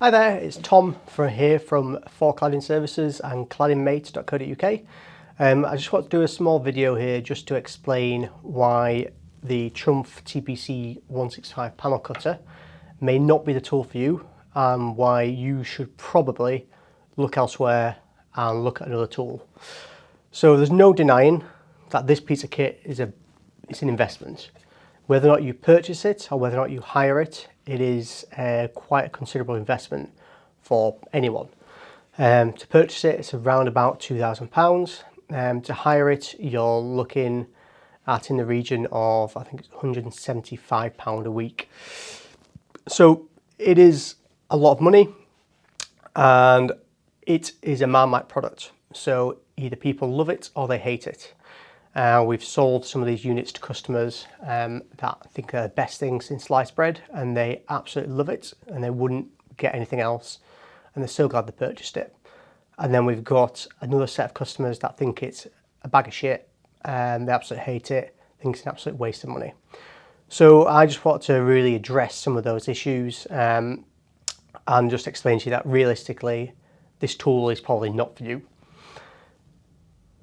Hi there, it's Tom from Cladding Services and claddingmates.co.uk. I just want to do a small video here just to explain why the TRUMPF TPC165 panel cutter may not be the tool for you and why you should probably look elsewhere and look at another tool. So there's no denying that this piece of kit is an investment. Whether or not you purchase it or whether or not you hire it, it is quite a considerable investment for anyone. To purchase it, it's around about £2,000. To hire it, you're looking at in the region of, I think it's £175 a week. So it is a lot of money and it is a Marmite product. So either people love it or they hate it. We've sold some of these units to customers that think they're the best thing since sliced bread, and they absolutely love it and they wouldn't get anything else, and they're so glad they purchased it. And then we've got another set of customers that think it's a bag of shit and they absolutely hate it, think it's an absolute waste of money. So I just want to really address some of those issues and just explain to you that realistically this tool is probably not for you.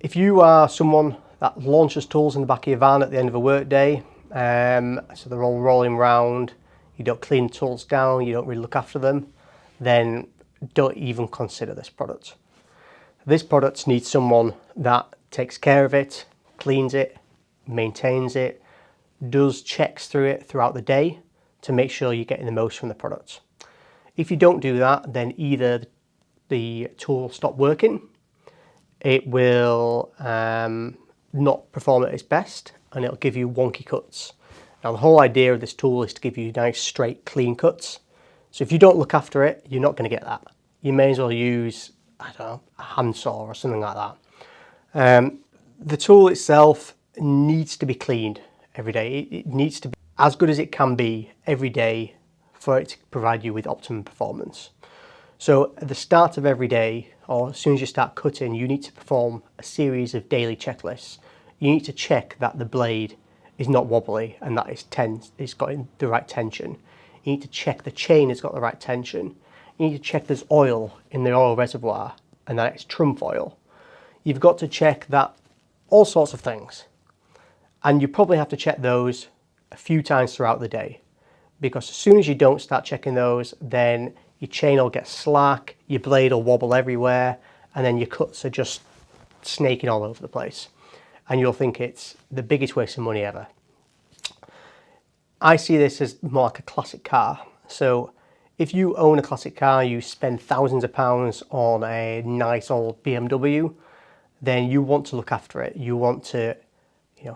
If you are someone that launches tools in the back of your van at the end of a work day, so they're all rolling around, you don't clean the tools down, you don't really look after them, then don't even consider this product. This product needs someone that takes care of it, cleans it, maintains it, does checks through it throughout the day to make sure you're getting the most from the product. If you don't do that, then either the tool will stop working, it will not perform at its best, and it'll give you wonky cuts. Now the whole idea of this tool is to give you nice straight clean cuts. So if you don't look after it, you're not going to get that. You may as well use, I don't know, a handsaw or something like that. The tool itself needs to be cleaned every day. It needs to be as good as it can be every day for it to provide you with optimum performance. So at the start of every day, or as soon as you start cutting, you need to perform a series of daily checklists. You need to check that the blade is not wobbly and that it's got the right tension. You need to check the chain has got the right tension. You need to check there's oil in the oil reservoir and that it's TRUMPF oil. You've got to check that all sorts of things. And you probably have to check those a few times throughout the day, because as soon as you don't start checking those, then your chain will get slack, your blade will wobble everywhere, and then your cuts are just snaking all over the place. And you'll think it's the biggest waste of money ever. I see this as more like a classic car. So if you own a classic car, you spend thousands of pounds on a nice old BMW, then you want to look after it. You want to,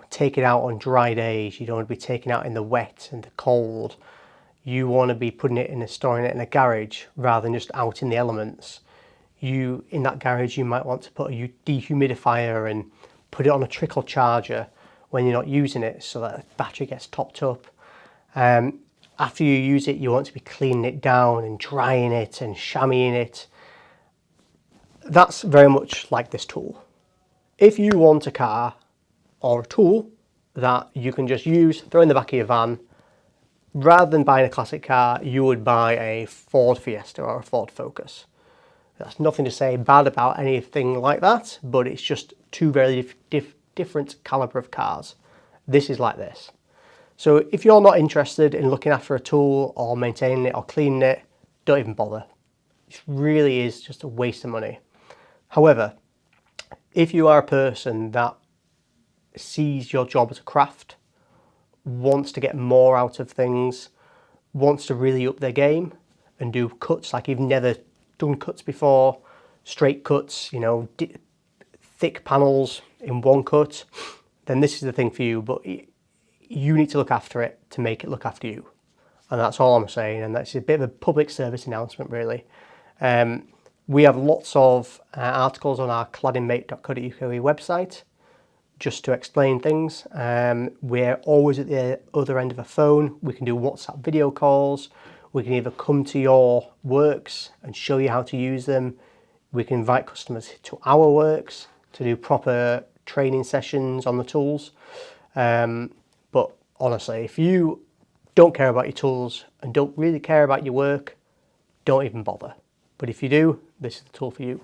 take it out on dry days. You don't want to be taken out in the wet and the cold. You want to be putting it in storing it in a garage rather than just out in the elements. In that garage, you might want to put a dehumidifier and put it on a trickle charger when you're not using it so that the battery gets topped up. After you use it, you want to be cleaning it down and drying it and chamoising it. That's very much like this tool. If you want a car or a tool that you can just use, throw in the back of your van, rather than buying a classic car, you would buy a Ford Fiesta or a Ford Focus. That's nothing to say bad about anything like that, but it's just two very different caliber of cars. This is like this. So if you're not interested in looking after a tool or maintaining it or cleaning it, don't even bother. It really is just a waste of money. However, if you are a person that sees your job as a craft, wants to get more out of things, wants to really up their game and do cuts like you've never done cuts before, straight cuts, thick panels in one cut, then this is the thing for you. But you need to look after it to make it look after you. And that's all I'm saying, and that's a bit of a public service announcement really. We have lots of articles on our claddingmate.co.uk website just to explain things. We're always at the other end of a phone. We can do WhatsApp video calls. We can either come to your works and show you how to use them. We can invite customers to our works to do proper training sessions on the tools. But honestly, if you don't care about your tools and don't really care about your work, don't even bother. But if you do, this is the tool for you.